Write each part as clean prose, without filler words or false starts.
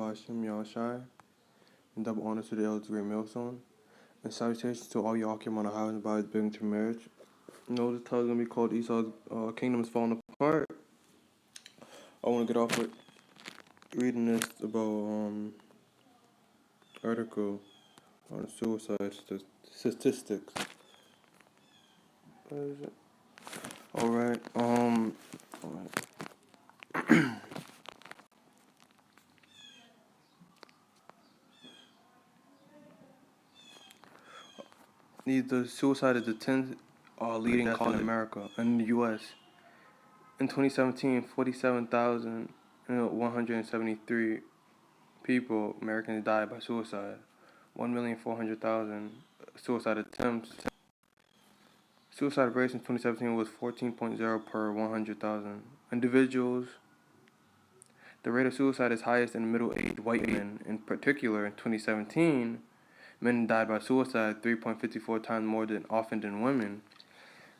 Hashem Yahushai, and double honor to the elders, great millstone, and salutations to all y'all came on the highways and byways begging to marriage. This title is going to be called Esau's Kingdom is Falling Apart. I want to get off with reading this about article on suicide statistics. What is it? Alright, the suicide is the 10th leading cause in America and the U.S. In 2017, 47,173 people, Americans, died by suicide. 1,400,000 suicide attempts. Suicide rates in 2017 was 14.0 per 100,000 individuals. The rate of suicide is highest in middle-aged white men. In particular, in 2017, men died by suicide 3.54 times more often than women.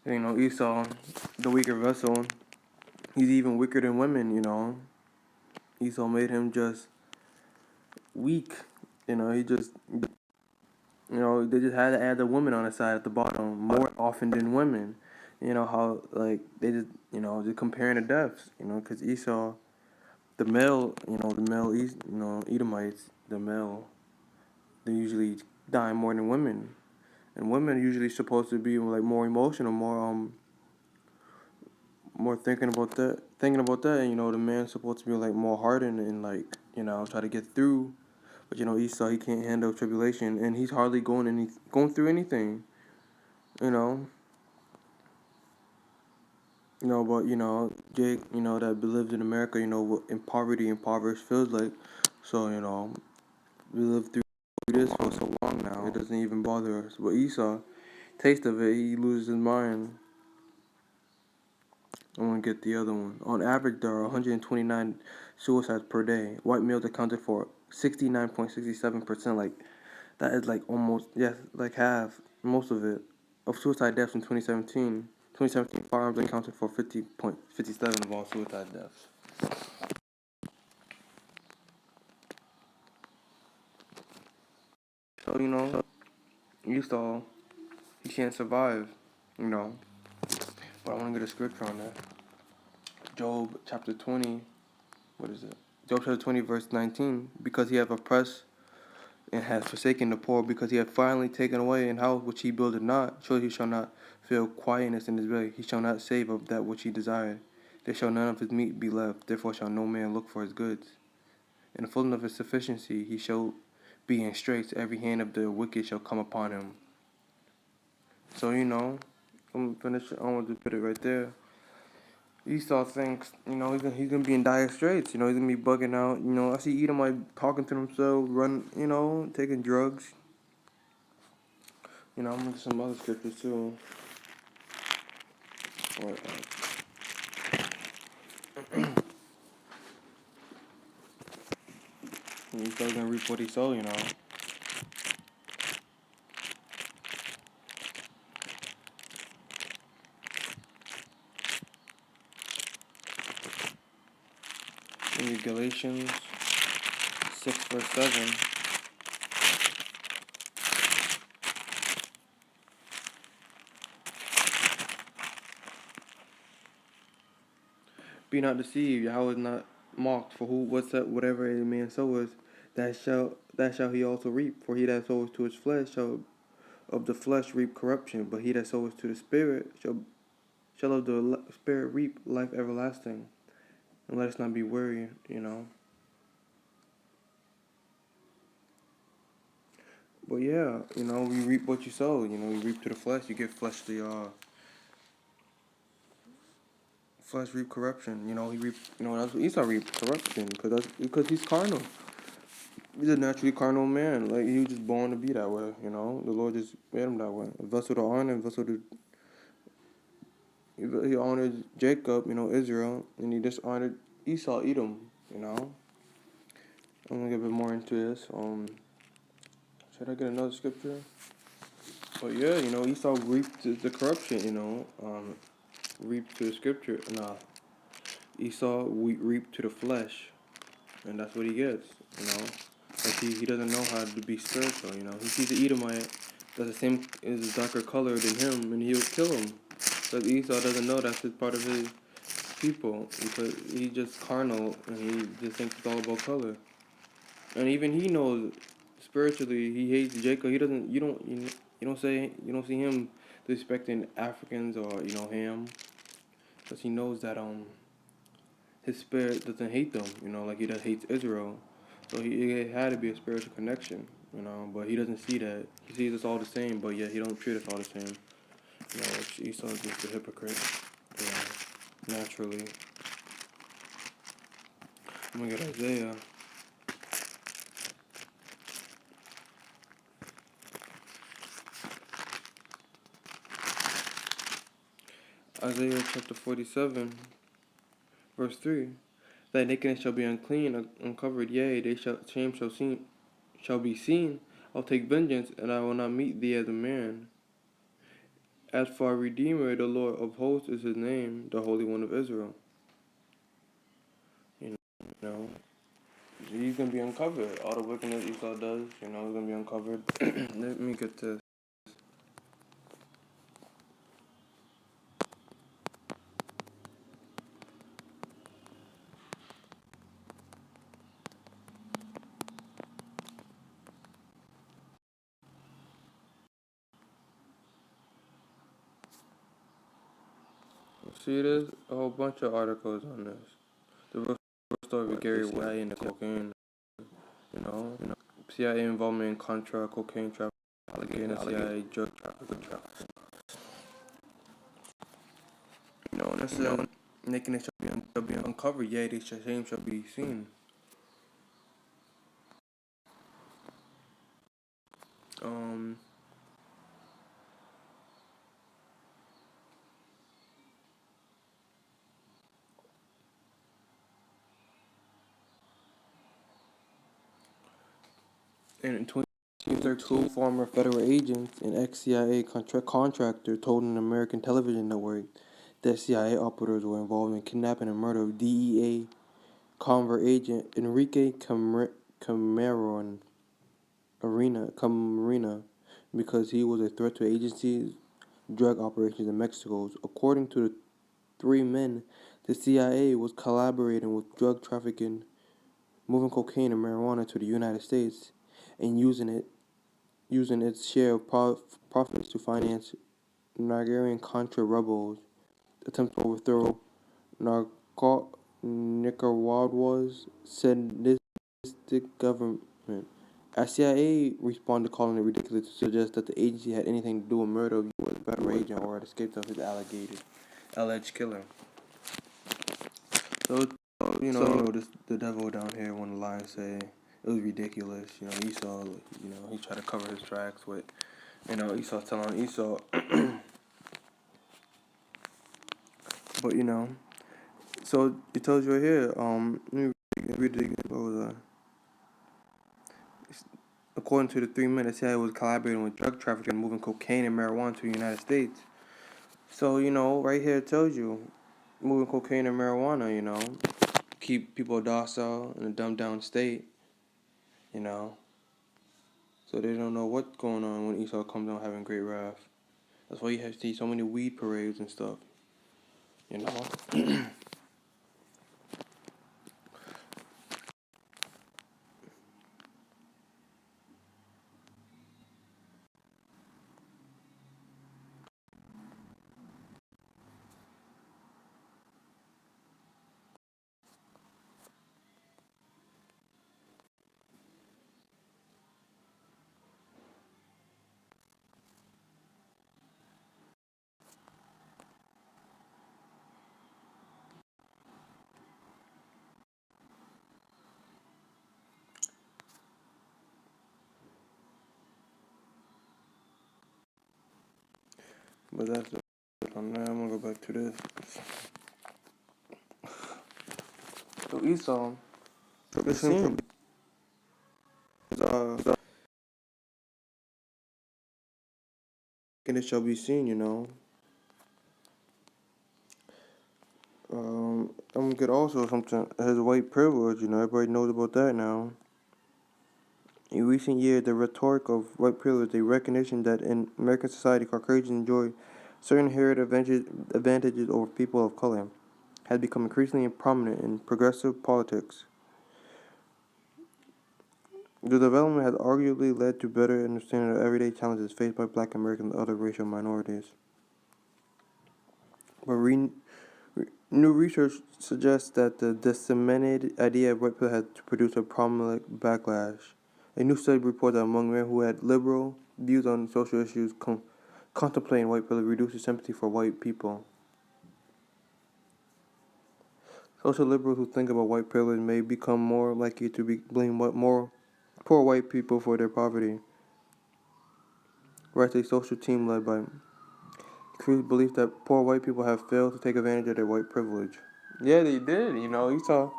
Esau, the weaker vessel, he's even weaker than women, Esau made him just weak. He just, they just had to add the woman on the side at the bottom more often than women. How, they just, just comparing the deaths, because Esau, the male Edomites, they usually die more than women. And women are usually supposed to be more emotional, more thinking about that. And the man's supposed to be more hardened and try to get through. But Esau, he can't handle tribulation, and he's hardly going through anything. But Jake, that lives in America, what impoverished feels like. So we lived through this for so long now. It doesn't even bother us. But Esau, taste of it, he loses his mind. I want to get the other one. On average, there are 129 suicides per day. White males accounted for 69.67%. That is almost, half, most of it, of suicide deaths in 2017. 2017 firearms accounted for 50.57% of all suicide deaths. So, Esau, he can't survive, But I want to get a scripture on that. Job chapter 20, Job chapter 20, verse 19. Because he hath oppressed and hath forsaken the poor, because he hath finally taken away an house which he builded not, surely he shall not feel quietness in his belly. He shall not save of that which he desired. There shall none of his meat be left. Therefore shall no man look for his goods. In the fullness of his sufficiency he shall be in straits. Every hand of the wicked shall come upon him. So, I'm going to finish. I want to put it right there. Esau thinks, he's going to be in dire straits. He's going to be bugging out. I see Edom talking to himself, taking drugs. I'm going to get some other scriptures too. Esau's going to reap what he sowed, In Galatians 6 verse 7. Be not deceived, Yahweh is not mocked, for whatever a man soweth, that shall he also reap. For he that soweth to his flesh shall of the flesh reap corruption, but he that soweth to the Spirit shall of the Spirit reap life everlasting. And let us not be weary, But yeah, we reap what you sow. You reap to the flesh, you get fleshly flesh reap corruption. He reap. That's what Esau reap, corruption, because he's carnal. He's a naturally carnal man. He was just born to be that way. The Lord just made him that way. A vessel to honor, a vessel to. He honored Jacob, Israel, and he dishonored Esau, Edom. I'm gonna get a bit more into this. Should I get another scripture? But yeah, Esau reaped the corruption. Reaped to the scripture. Nah, Esau reaped to the flesh. and that's what he gets, you know. Like he doesn't know how to be spiritual, you know. He sees the Edomite that's the same is a darker color than him, and he'll kill him. Because Esau doesn't know that's his part of his people, because he's just carnal and he just thinks it's all about color. And even he knows spiritually he hates Jacob. He doesn't. You don't see him respecting Africans or him, because he knows that his spirit doesn't hate them. Like he does hates Israel. So it had to be a spiritual connection. But he doesn't see that. He sees us all the same, but yet he don't treat us all the same. Esau is just a hypocrite. Naturally. I'm gonna get Isaiah. Isaiah chapter 47, verse 3. Thy nakedness shall be unclean, uncovered, yea, shame shall be seen. I'll take vengeance, and I will not meet thee as a man. As for our Redeemer, the Lord of hosts is his name, the Holy One of Israel. You know, he's gonna be uncovered. All the wickedness Esau does, he's gonna be uncovered. Let me get this. See, there's a whole bunch of articles on this. The real story with Gary White and the cocaine, CIA involvement in Contra, cocaine trafficking, and CIA drug trafficking. And that's nakedness shall be uncovered, yea, they shame shall be seen. And in 2013, former federal agents and ex-CIA contractor told an American television network that CIA operatives were involved in kidnapping and murder of DEA convert agent Enrique Camarena because he was a threat to agency's drug operations in Mexico. According to the three men, the CIA was collaborating with drug trafficking, moving cocaine and marijuana to the United States, and using its share of profits to finance Nigerian Contra rebels' attempt to overthrow Nicaragua's seditionist government. As CIA responded, calling it ridiculous to suggest that the agency had anything to do with murder of U.S. federal agent or had escaped of his alleged killer. So, the devil down here want to lie and say it was ridiculous. Esau, he tried to cover his tracks with, Esau telling Esau. But, so it tells you right here, let me read it, what was that? According to the three men, the CIA was collaborating with drug traffickers and moving cocaine and marijuana to the United States. So, right here it tells you, moving cocaine and marijuana, keep people docile in a dumbed down state, so they don't know what's going on when Esau comes out having great wrath. That's why you have to see so many weed parades and stuff, But that's it. I'm gonna go back to this. So Esau, listen, and it shall be seen, I'm gonna get also something, his white privilege, everybody knows about that now. In recent years, the rhetoric of white privilege, the recognition that in American society, Caucasians enjoy certain inherent advantages over people of color, has become increasingly prominent in progressive politics. The development has arguably led to better understanding of everyday challenges faced by black Americans and other racial minorities. But new research suggests that the disseminated idea of white privilege has produced a prominent backlash. A new study reports that among men who had liberal views on social issues contemplating white privilege reduces sympathy for white people. Social liberals who think about white privilege may become more likely to blame more poor white people for their poverty, writes a social team led by Cruz believes that poor white people have failed to take advantage of their white privilege. Yeah, they did. Esau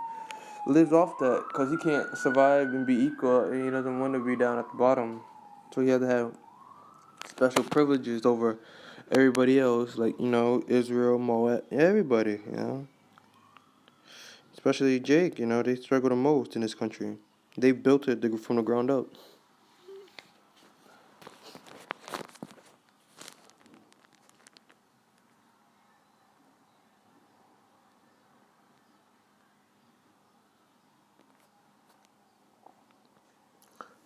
lives off that because he can't survive and be equal, and he doesn't want to be down at the bottom. So he had to have special privileges over everybody else, like, Israel, Moab, everybody. Especially Jake, they struggle the most in this country. They built it from the ground up.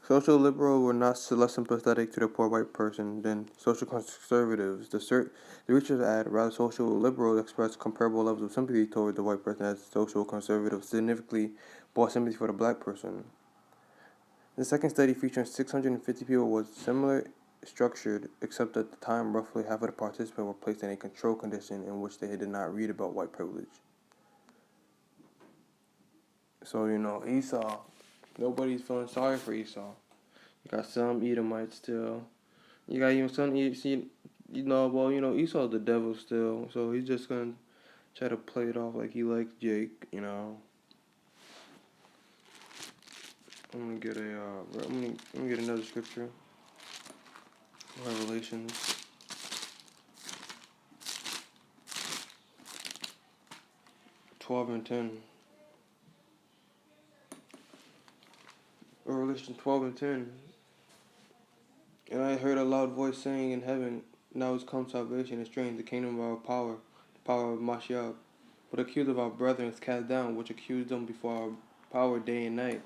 Social liberals were not less sympathetic to the poor white person than social conservatives. The research add, rather, social liberals expressed comparable levels of sympathy toward the white person as social conservatives significantly bore sympathy for the black person. The second study, featuring 650 people, was similar structured, except at the time roughly half of the participants were placed in a control condition in which they did not read about white privilege. So, Esau, nobody's feeling sorry for Esau. You got some Edomites still. You got even some, Esau's the devil still, so he's just gonna try to play it off like he likes Jake. I'm gonna get another scripture. Revelations 12 and 10. Revelation 12 and 10. And I heard a loud voice saying in heaven, now is come salvation and strength, the kingdom of our power, the power of Mashiach. But the accused of our brethren is cast down, which accused them before our power day and night.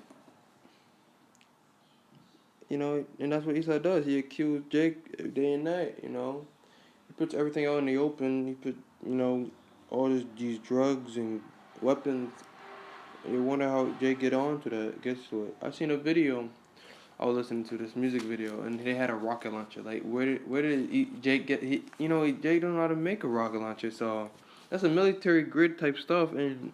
And that's what Esau does. He accused Jake day and night, He puts everything out in the open. He put, all these drugs and weapons. You wonder how Jake gets to it. I seen a video. I was listening to this music video, and they had a rocket launcher. Like, where did Jake get? Jake don't know how to make a rocket launcher. So that's a military grid type stuff, and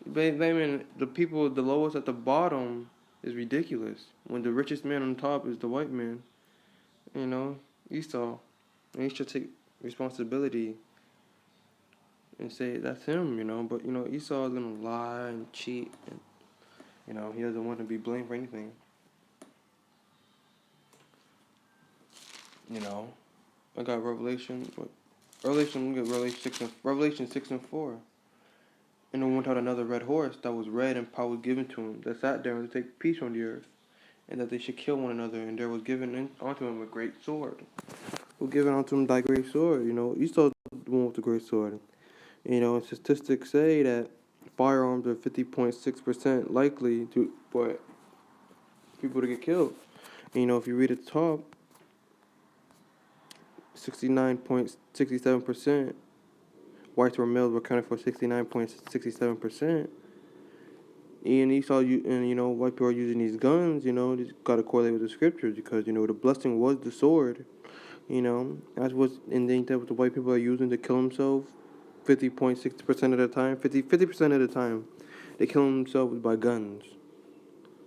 blaming the people the lowest at the bottom is ridiculous. When the richest man on top is the white man, Esau, and he should take responsibility and say that's him. But Esau is gonna lie and cheat, and he doesn't want to be blamed for anything. I got Revelation 6 and 4. And there went out another red horse that was red, and power was given to him that sat there to take peace from the earth, and that they should kill one another, and there was given unto him a great sword. Who given unto him thy great sword? Esau's the one with the great sword. And statistics say that firearms are 50.6% likely for people to get killed. If you read at the top, 69.67%. Whites or males were accounted for 69.67%. And Esau, white people are using these guns, just got to correlate with the scriptures because, the blessing was the sword. That's what, and then that's what the white people are using to kill themselves 50.6% of the time. 50% of the time, they kill themselves by guns.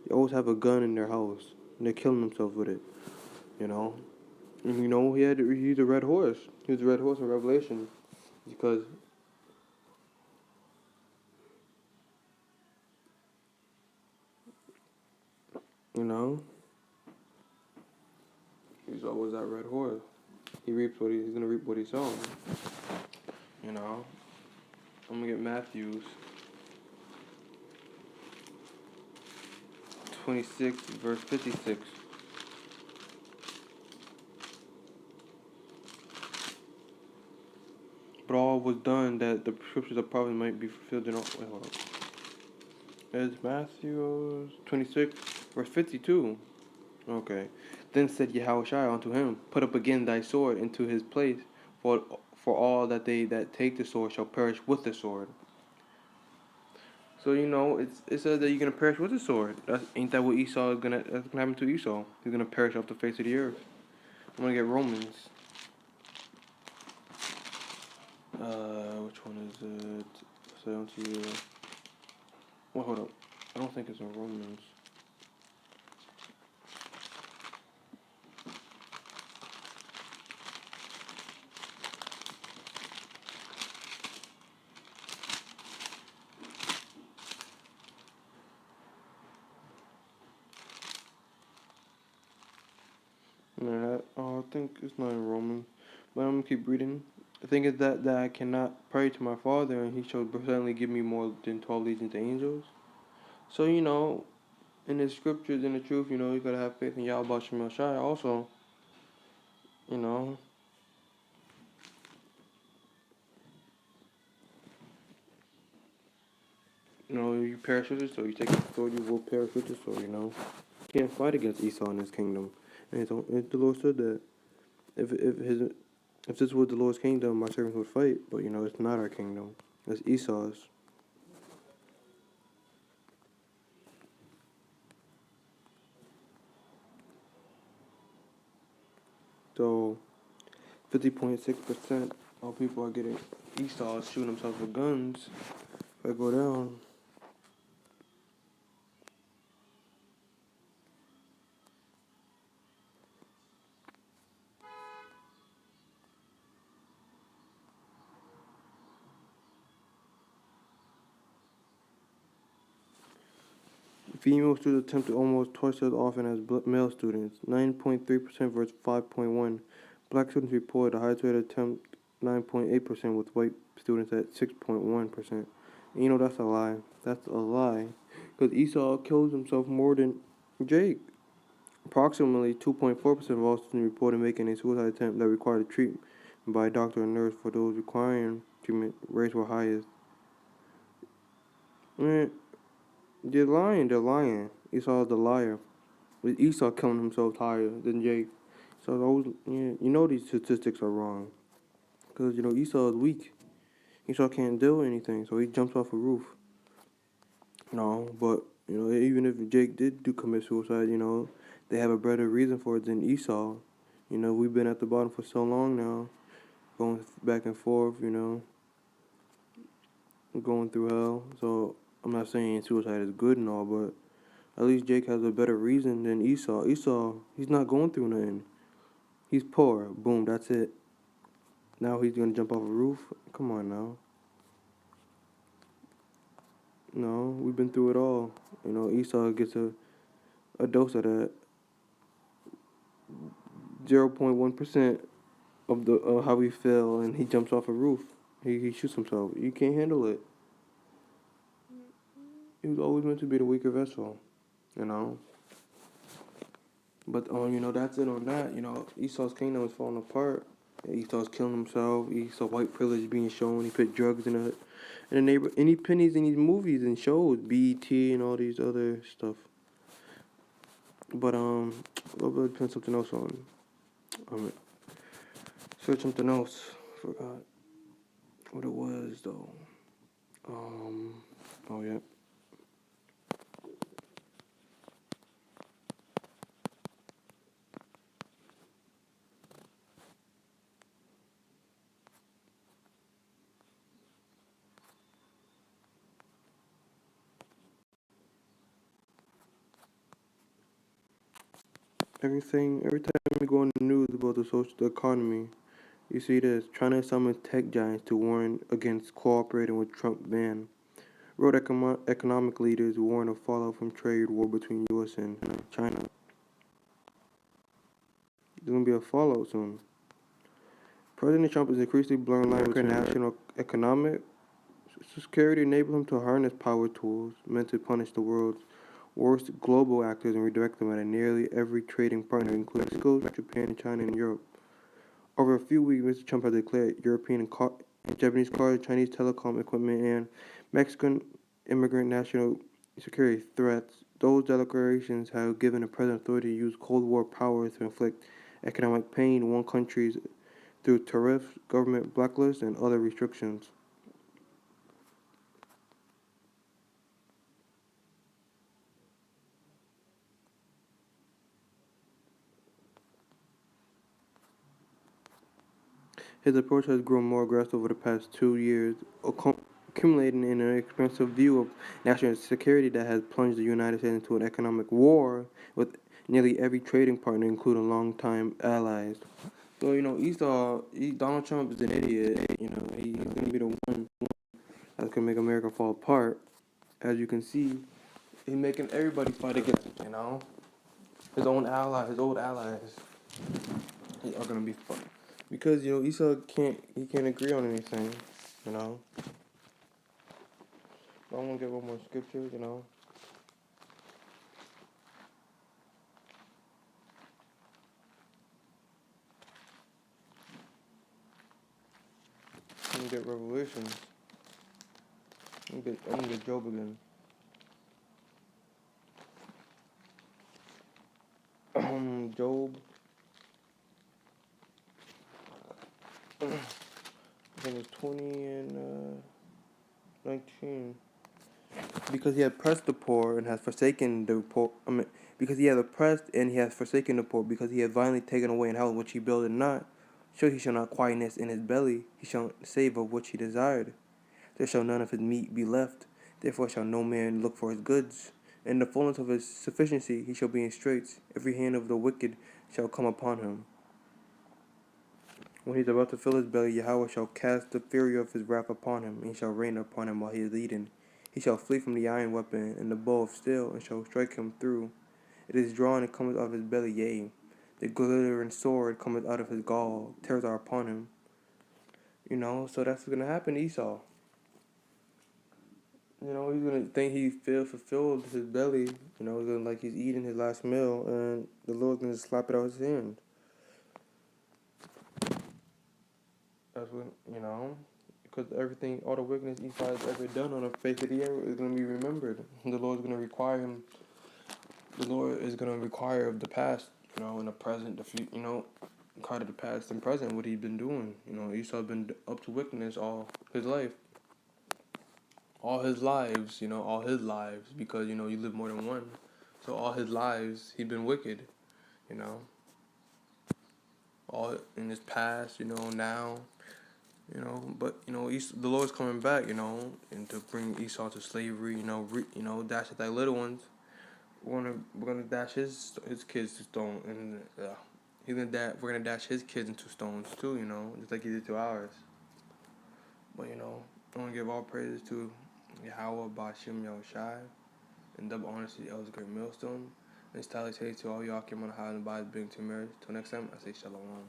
They always have a gun in their house, and they're killing themselves with it, And, he's a red horse. He was a red horse in Revelation because he's always that red horse. He's gonna reap what he sows. I'm I'm gonna get Matthews 26, verse 56. But all was done that the scriptures of prophets might be fulfilled in all. Wait, hold on. It's Matthew 26, verse 52. Okay. Then said Yahushua unto him, Put up again thy sword into his place, for all that they that take the sword shall perish with the sword. So it says that you're gonna perish with the sword. Ain't that what Esau is gonna? That's gonna happen to Esau. He's gonna perish off the face of the earth. I'm gonna get Romans. Which one is it? Say unto you. Well, hold up. I don't think it's in Romans. No, I think it's not in Romans. But I'm gonna keep reading. The thing is that I cannot pray to my Father, and He shall certainly give me more than 12 legions of angels. So in the scriptures, in the truth, you gotta have faith in Yahweh Shem Shai. Also, you know, you perish with the sword. You take the sword, you will perish with the sword. You can't fight against Esau in his kingdom. And the Lord said that if this was the Lord's kingdom, my servants would fight. But it's not our kingdom. It's Esau's. So 50.6% of people are getting Esau shooting themselves with guns. If I go down. Female students attempt almost twice as often as male students, 9.3% versus 5.1%. Black students report a higher rate attempt 9.8% with white students at 6.1%. And that's a lie. That's a lie. Because Esau kills himself more than Jake. Approximately 2.4% of all students reported making a suicide attempt that required treatment by a doctor or nurse. For those requiring treatment, rates were highest. They're lying. Esau's the liar. With Esau killing himself higher than Jake. So these statistics are wrong. Because, Esau is weak. Esau can't do anything, so he jumps off a roof. No, but, even if Jake did commit suicide, they have a better reason for it than Esau. We've been at the bottom for so long now, going back and forth, going through hell. So I'm not saying suicide is good and all, but at least Jake has a better reason than Esau. Esau, he's not going through nothing. He's poor. Boom, that's it. Now he's going to jump off a roof? Come on now. No, we've been through it all. Esau gets a dose of that. 0.1% of how he fell, and he jumps off a roof. He shoots himself. You can't handle it. He was always meant to be the weaker vessel, But that's it on that. Esau's kingdom is falling apart. Esau's killing himself. Esau white privilege being shown. He put drugs in the neighbor. Any pennies in these movies and shows, BET and all these other stuff. But I'll put something else on. Search something else. Forgot what it was though. Oh yeah. Every time we go on the news about the economy, you see this. China summons tech giants to warn against cooperating with Trump ban. World economic leaders warn of fallout from trade war between U.S. and China. There's going to be a fallout soon. President Trump is increasingly blurring lines between national economic security enabled him to harness power tools meant to punish the world's worst global actors and redirect them at nearly every trading partner, including Mexico, Japan, China, and Europe. Over a few weeks, Mr. Trump has declared European and Japanese cars, Chinese telecom equipment, and Mexican immigrant national security threats. Those declarations have given the president authority to use Cold War powers to inflict economic pain on one countries through tariffs, government blacklists, and other restrictions. His approach has grown more aggressive over the past 2 years, accumulating in an expansive view of national security that has plunged the United States into an economic war with nearly every trading partner, including longtime allies. So, Donald Trump is an idiot. He's going to be the one that's going to make America fall apart. As you can see, he's making everybody fight against him, his own allies, his old allies are going to be fun. Because, Esau can't agree on anything. I want to get one more scripture. I'm going to get Revelation. I'm going to get Job again. Job. I think it's 20 and 19. Because he had oppressed the poor and has forsaken the poor. Because he has oppressed and he has forsaken the poor, because he has violently taken away in health which he builded not. Sure he shall not quietness in his belly, he shall save of which he desired. There shall none of his meat be left, therefore shall no man look for his goods. In the fullness of his sufficiency he shall be in straits, every hand of the wicked shall come upon him. When he is about to fill his belly, Yahweh shall cast the fury of his wrath upon him, and he shall rain upon him while he is eating. He shall flee from the iron weapon and the bow of steel, and shall strike him through. It is drawn and cometh out of his belly, yea, the glittering sword cometh out of his gall, tears are upon him. So that's what's going to happen to Esau. He's going to think he fulfilled his belly, he's going to like he's eating his last meal, and the Lord's going to slap it out of his hand. That's what, because everything, all the wickedness Esau has ever done on the face of the earth is going to be remembered. The Lord is going to require him. The Lord is going to require of the past, and the present, the future, require the past and present what he's been doing. Esau has been up to wickedness all his life. All his lives, because, you live more than one. So all his lives, he's been wicked, all in his past, now. But the Lord's coming back, and to bring Esau to slavery, dash at thy little ones. We're gonna dash his kids to stone, and we're gonna dash his kids into stones too, just like he did to ours. But I want to give all praises to Yahweh, Bashim, Yahushai, and double honor to the elders, great millstone. And salutations to all y'all came on the high and by being to marriage. Till next time, I say shalom.